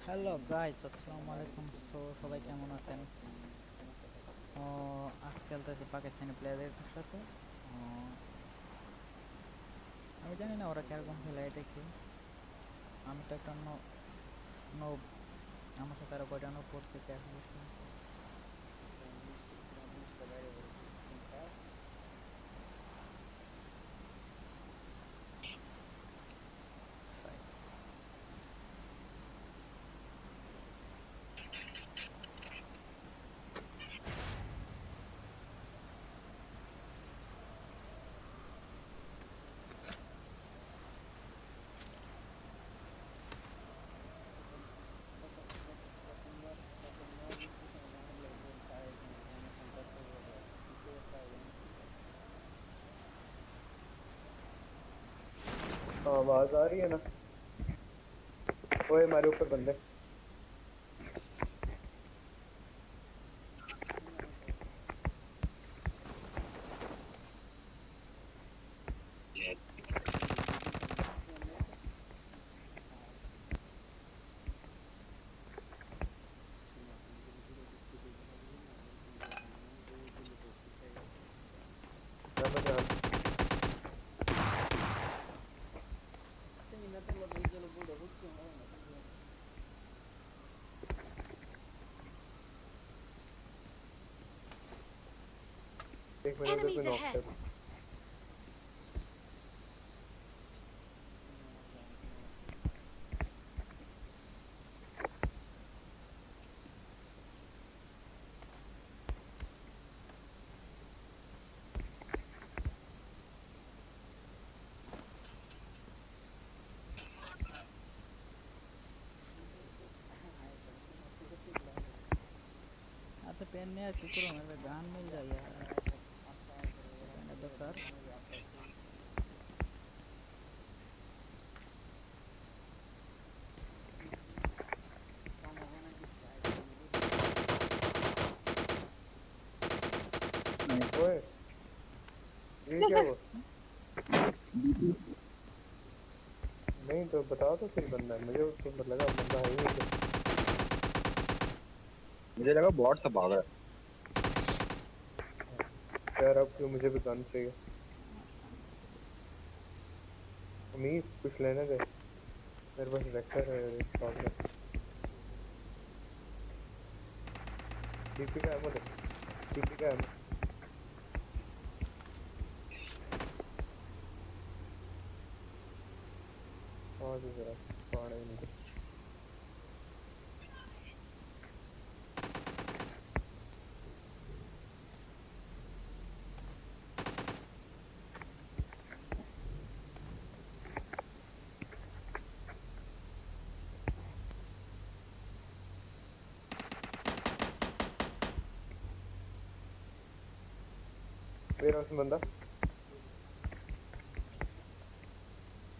Hello guys, আসসালামু আলাইকুম। সবাই কেমন আছেন? আজ খেলতেছি পাকিস্তানি প্লেয়ারদের সাথে। আহ, আমি জানি না ওরা কিরকম খেলে, এটা কি? আমি তো একটা নব। আমার সাথে আরো কয়টা নব পড়ছে, কি এক বিষয়। आवाज आ रही है ना। ओए हमारे ऊपर बंदे। मैं ध्यान एक मिनट उधर पे Enemies नॉक ahead! कर। আচ্ছা, পেন নিয়ে আর কি করুন, একটা গান মিল যায় यार। পেনের দরকার। ओए ये क्या हुआ? नहीं तो बताओ तो सही बंदा है, मुझे तो लगा बंदा है ही नहीं। मुझे लगा बॉट सब भाग रहा है। यार अब क्यों मुझे भी गन चाहिए। उम्मीद कुछ लेने दे, मेरे पास वेक्टर है एक शॉट में। डीपी का एमो दे, डीपी का एमो। और भी जरा पाड़े नहीं। मेरा उसमें बंदा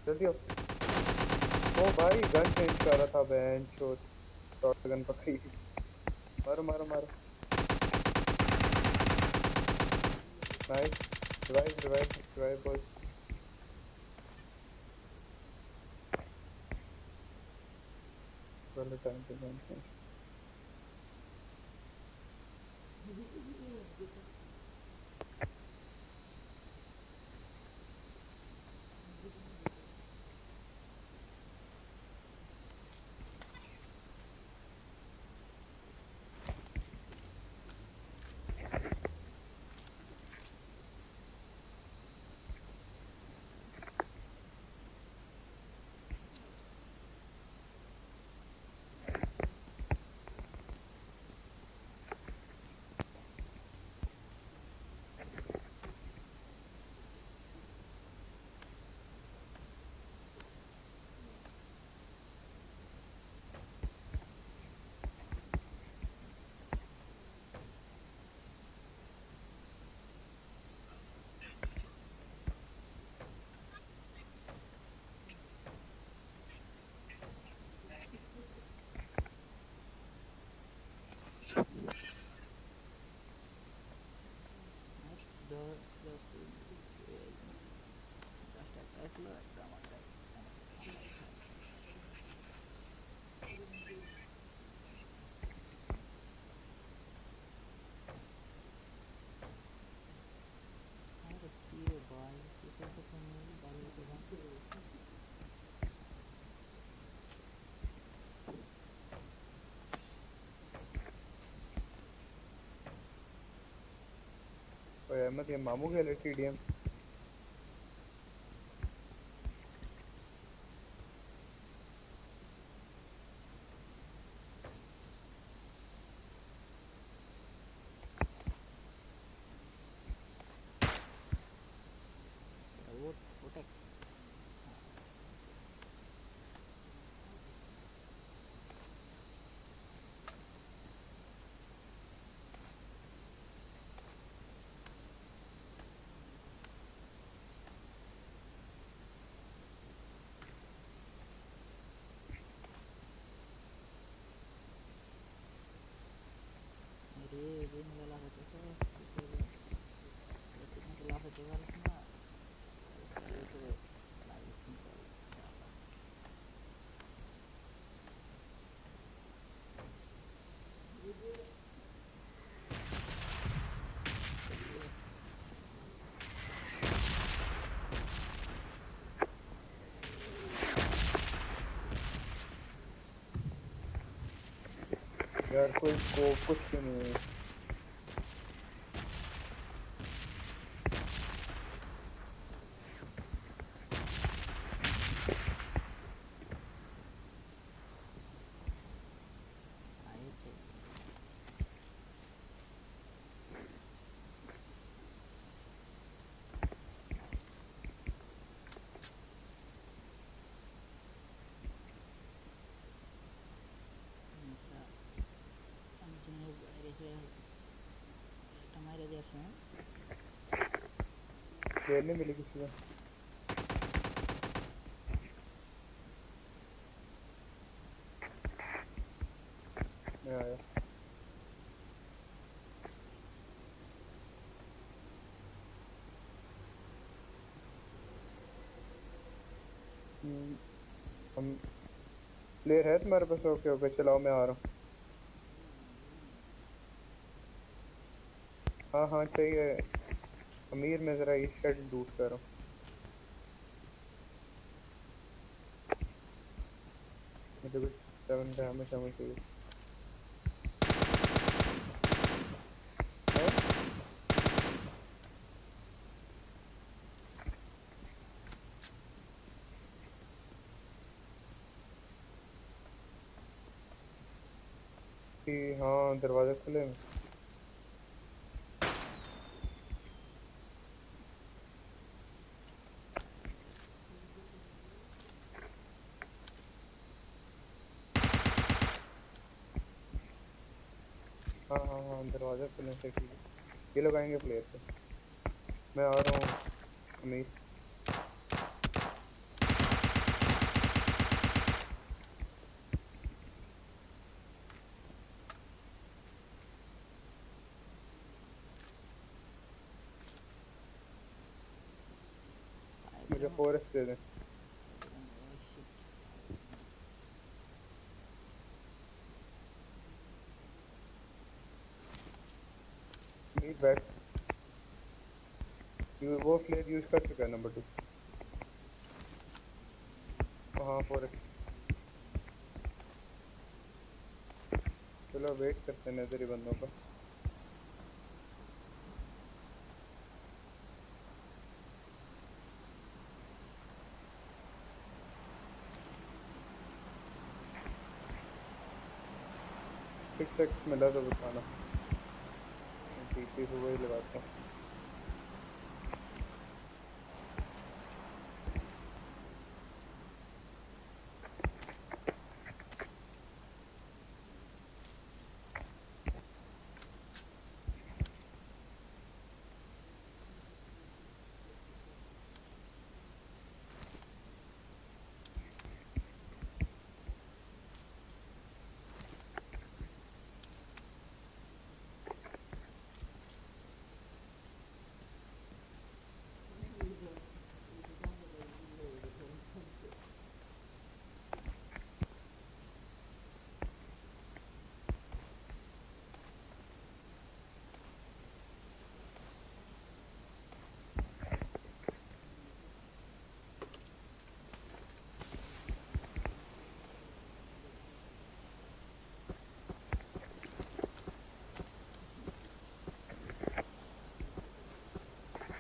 जल्दी आओ। ओ भाई गन चेंज कर रहा था बैंड शॉट, शॉट गन पकड़ी। मारो मारो मारो। Nice. Revive revive revive boy. वाले टाइम पे गन चेंज। अहमद ये मामू खेले टीडीएम। वो take ini adalah satu sos itu adalah satu harusnya itu lagi simpel siapa यार कोई स्कोप कुछ भी नहीं है। ayo cek mitra kami jenuh aja हमारे जैसे हैं शेयर नहीं मिली किसी को। मैं आया। हम प्लेयर है तुम्हारे पास? ओके ओके चलाओ मैं आ रहा हूँ। हाँ हाँ चाहिए। अमीर मैं जरा इस शेड लूट कर रहा हूँ। मुझे कुछ 7 डैमेज हमें चाहिए। हाँ? हाँ दरवाजे खुले हैं। हाँ हाँ हाँ दरवाजे खुले से ठीक है। ये लोग आएंगे प्लेयर पे। मैं आ रहा हूँ अमीर। मुझे फॉरेस्ट दे दें। अमीर बैठ। वो फ्लेयर यूज कर चुका है नंबर 2। हाँ फॉरेस्ट। चलो वेट करते हैं नजरी बंदों का। सिक्स एक्स मिला तो बताना। टीपी से वही लगाता हूँ।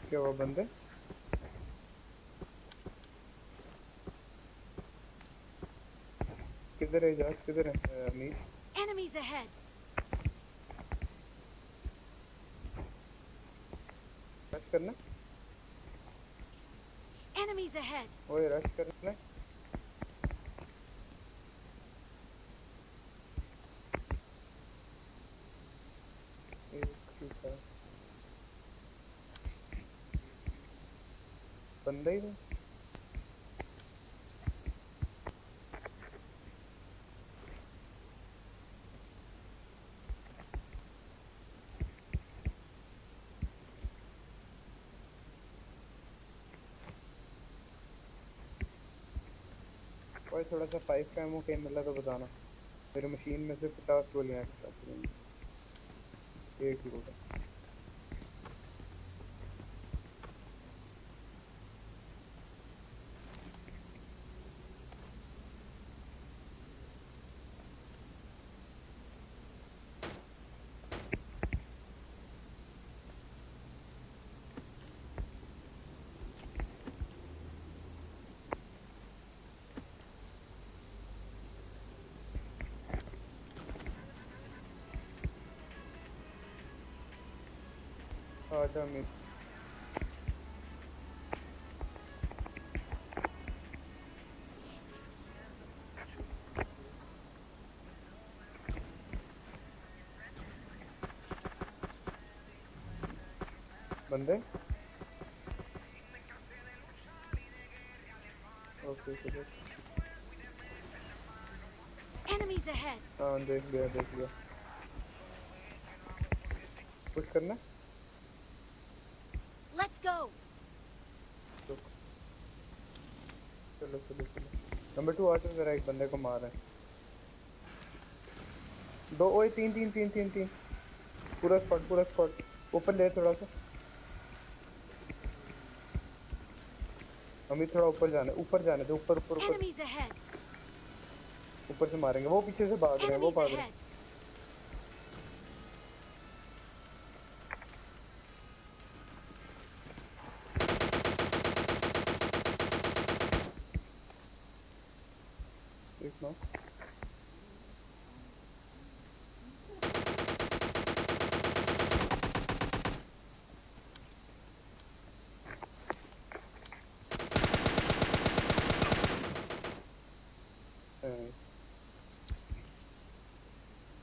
क्या हुआ बंदे? किधर है जहाज, किधर है अमीर? Enemies ahead! रश करना। Enemies ahead! ओए रश करना। ठीक है, बंदा ही नहीं। ओए थोड़ा सा 5 का एमो कहीं मिला तो बताना। मेरे मशीन में से 50 गोलियां एक्स्ट्रा करेंगी। एक ही होगा। आजा अमीर। बंदे ओके चलो। Enemies ahead! हाँ देख लिया देख लिया। पुश करना। Let's go! रुक। चलो चलो चलो। नंबर 2 आजा, जरा एक बंदे को मार है। दो, ओए तीन तीन तीन तीन तीन। पूरा स्पॉट पूरा स्पॉट। ऊपर ले थोड़ा सा। अमीर थोड़ा ऊपर जाने दे, ऊपर ऊपर ऊपर। Enemies ahead! ऊपर से मारेंगे, वो पीछे से भाग रहे हैं, वो Enemies भाग रहे हैं। ahead! देखना।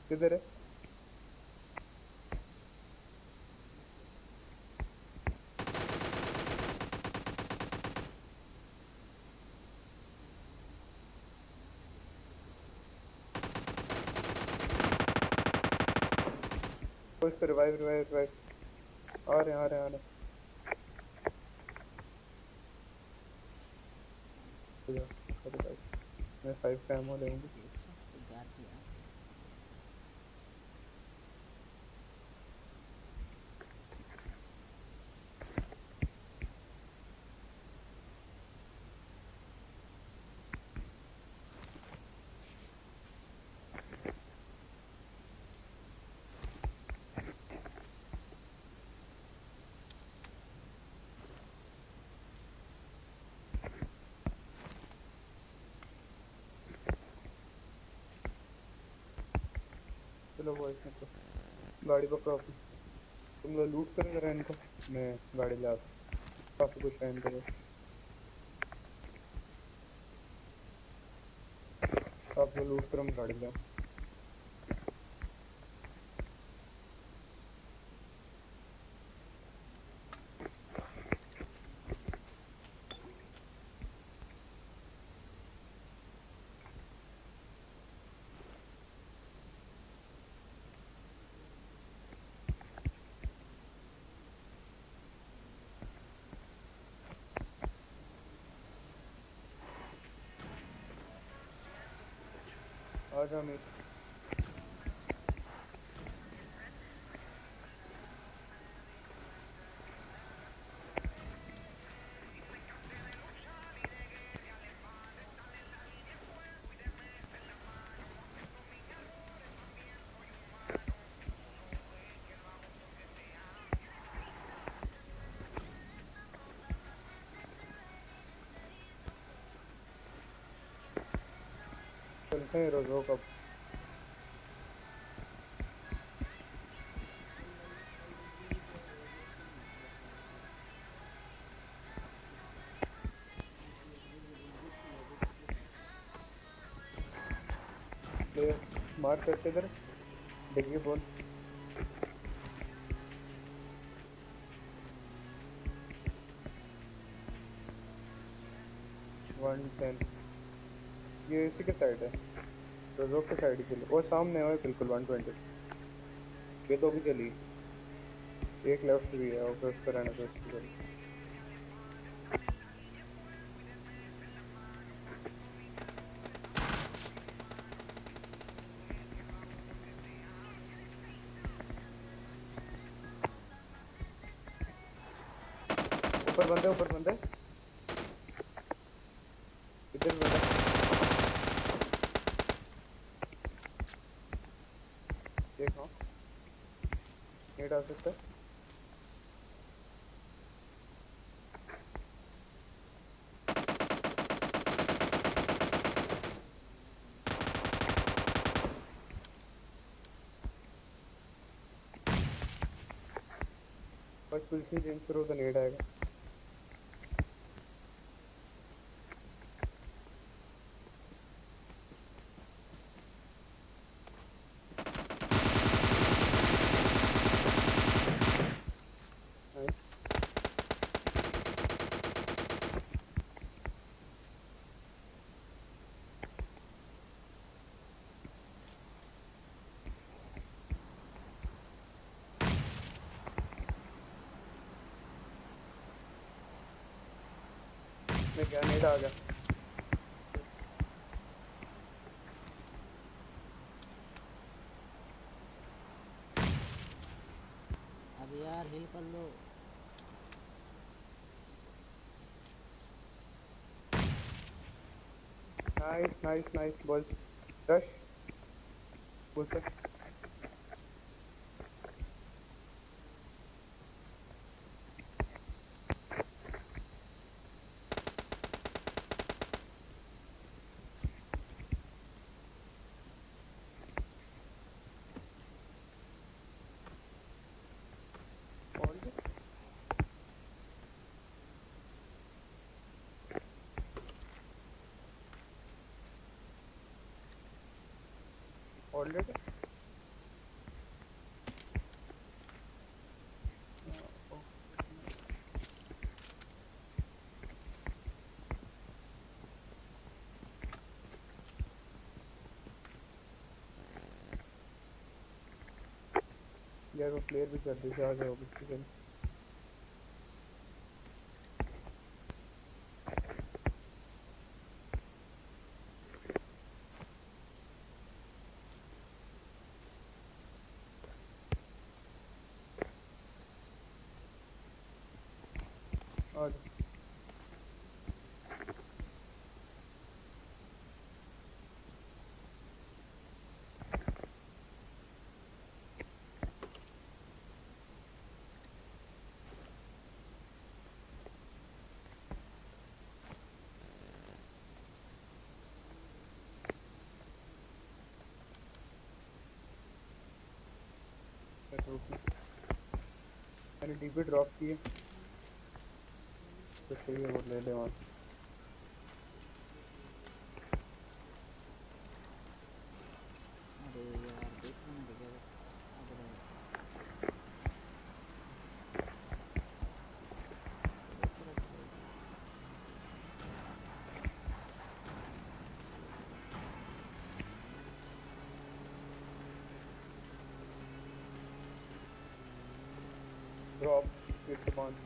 किधर है? पुश कर, रिवाइव रिवाइव रिवाइव। आ रहे हैं आ रहे हैं आ रहे हैं। हो जा, कर भाई। मैं 5 का एमो लेंगे। Sections तो गाज यार। चलो वो इसमें तो गाड़ी पकड़ो अपनी। तुम लोग लूट करो जरा इनको, मैं गाड़ी ले आता। काफी कुछ है इनके पास। आप लोग लूट करो, मैं गाड़ी ले आऊं। आ जा अमीर। चलते हैं रोजो कब। प्लेयर मार करते इधर डिग्री बोल। वन टेन ये इसी के साइड है, रोजो के साइड ही चलो। वो सामने है बिल्कुल 120। ये तो भी चली, एक लेफ्ट भी है, ओके उस पर रहने दो उसकी चली। ऊपर बंदे इधर बंदा। देखो नहीं डाल सकता। बस पोजीशन चेंज करो तो नेट आएगा। Nice. मैं क्या नेट आ गया। अब यार हिल कर लो। Nice ball. रश बोल से। ऑलरेडी यार वो प्लेयर भी कर दीजिए, आ जाओ किसी दिन। आ जाओ। मैंने डीपी ड्रॉप की है तो सही है, वो ले ले वहाँ। अरे यार देख लो ना क्या अगर थोड़ा सा ड्रॉप फिर से बॉन्ड।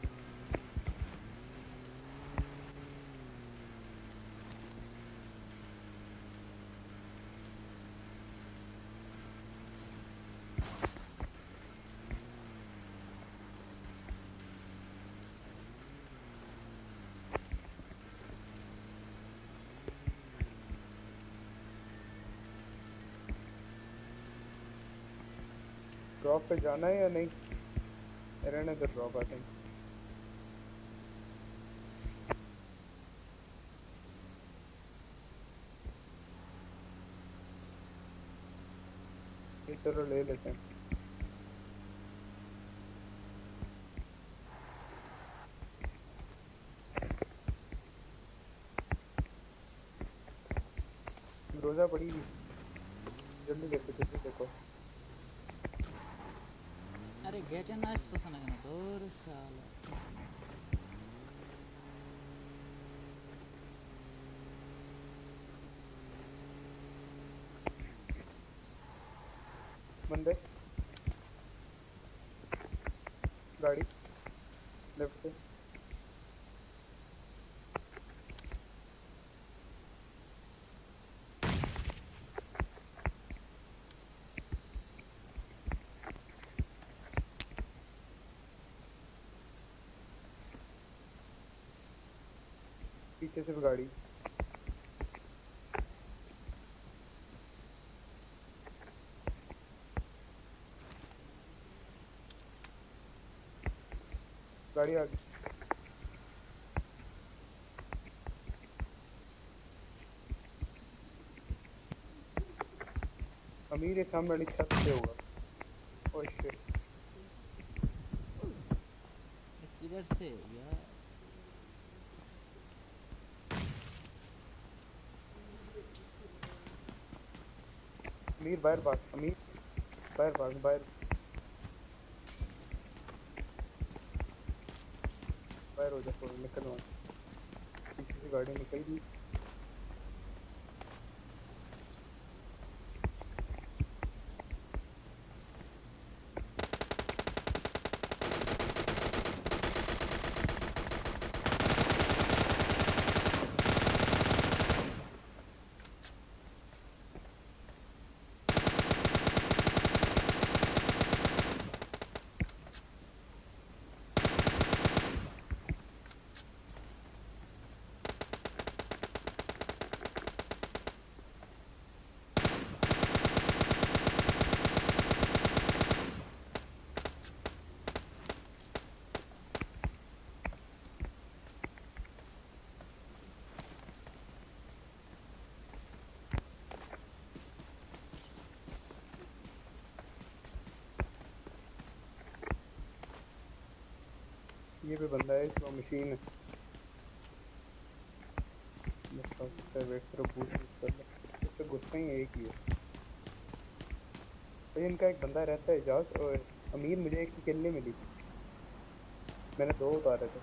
ड्रॉप पे जाना है या नहीं? रहने दो ड्रॉप आई थिंक। ये चलो ले लेते हैं। रोजा पड़ी हुई, जल्दी देखो जल्दी देखो। अरे गेट ना स्टेशन है ना दूर साला। बंदे गाड़ी लेफ्ट से। पीछे से भी गाड़ी। गाड़ी आ गई। अमीर ये सामने वाली छत पे होगा। Oh shit. किधर से यार? अमीर बाहर भाग, अमीर बाहर भाग, बाहर बाहर हो जा, थोड़ा निकल वहाँ। पीछे से गाड़ी निकल गई। ये भी बंदा है, इसमें मशीन है। वेट करो, बूस्ट कर लो। इससे गुस्सा ही एक ही है भाई। इनका एक बंदा रहता है एजाज और अमीर। मुझे एक की किल नहीं मिली, मैंने 2 उतारे थे।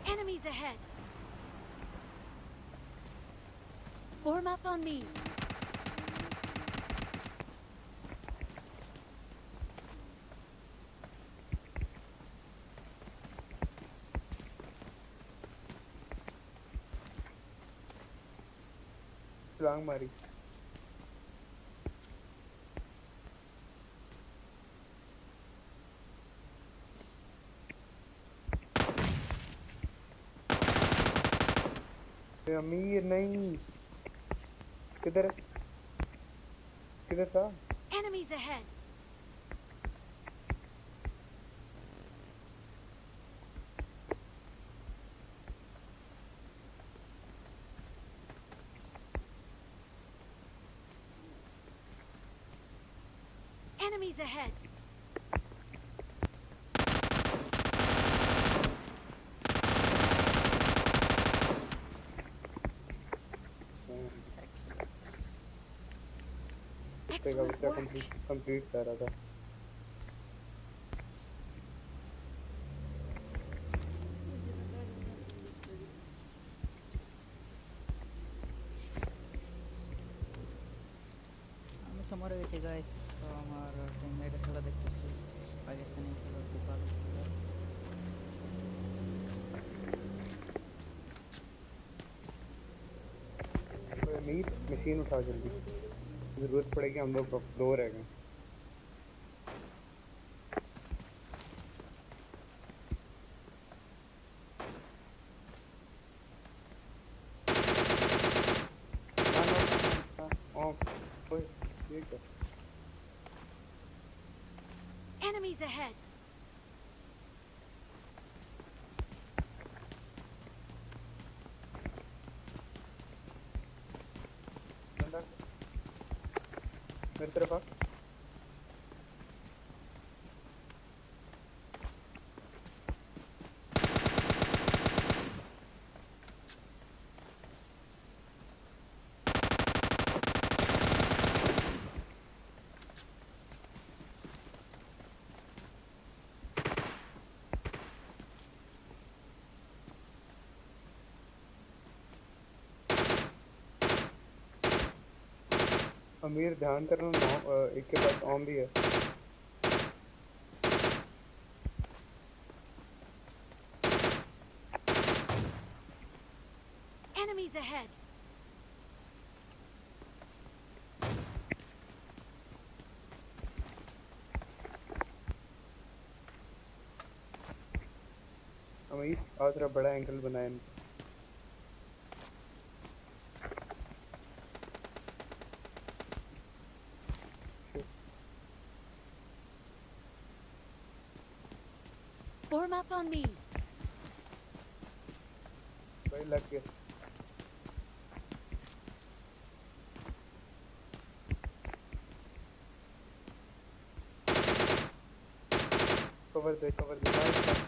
Enemies ahead. Form up on me. छलांग मारी। ये अमीर नहीं, किधर है? किधर था? Enemies ahead. Enemies ahead. देखा Excellent बच्चा work. कंप्लीट कर रहा था। আমি তো মরে গেছি গাইস। আমার টিমমেটের খেলা দেখতেছি, পাকিস্তানি খেলা খুব ভালো খেলা। तो अमीर मशीन उठा जल्दी, जरूरत पड़ेगी। हम लोग 2 रह गए। ना ना ना, ओए ये क्या? Enemies ahead! बंदा मेरी तरफ आ अमीर ध्यान करना एक के पास ऑम भी है Enemies ahead! अमीर आज तेरा बड़ा एंगल बनाया इनका Form up on me! भाई लग गया कवर दे नाइस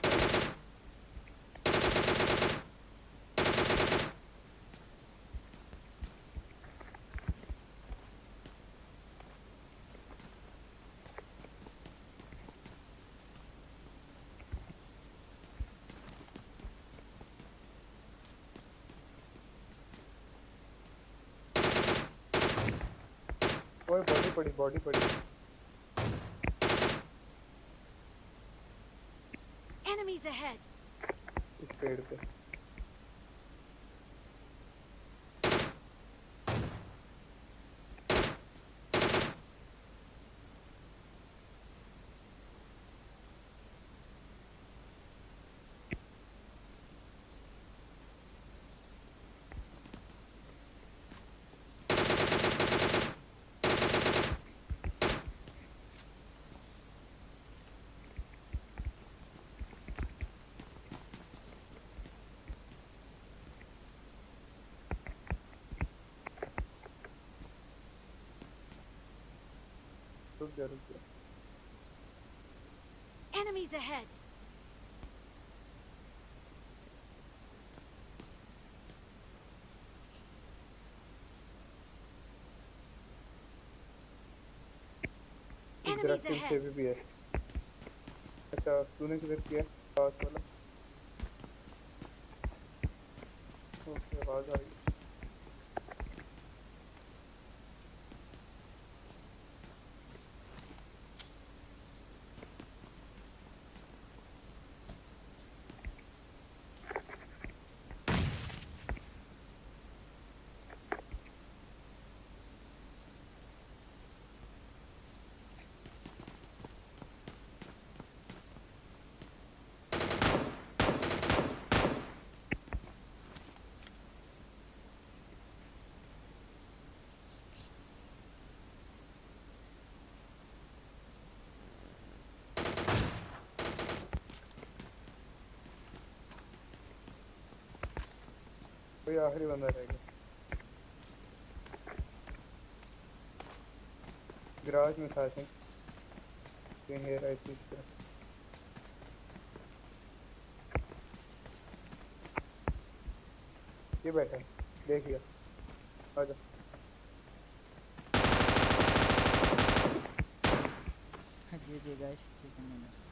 ओए बॉडी पड़ी Enemies ahead! इस पेड़ पे रुक जा Enemies ahead! एक Enemies ग्राफिक ahead! से भी है अच्छा तूने किधर किया पास वाला ओके आवाज आ रही कोई आखिरी बंदा रह गया गराज में था आई थिंक कहीं है राइट इस तरफ ये बैठा है देख लिया आजा जी गाइस ठीक है मैंने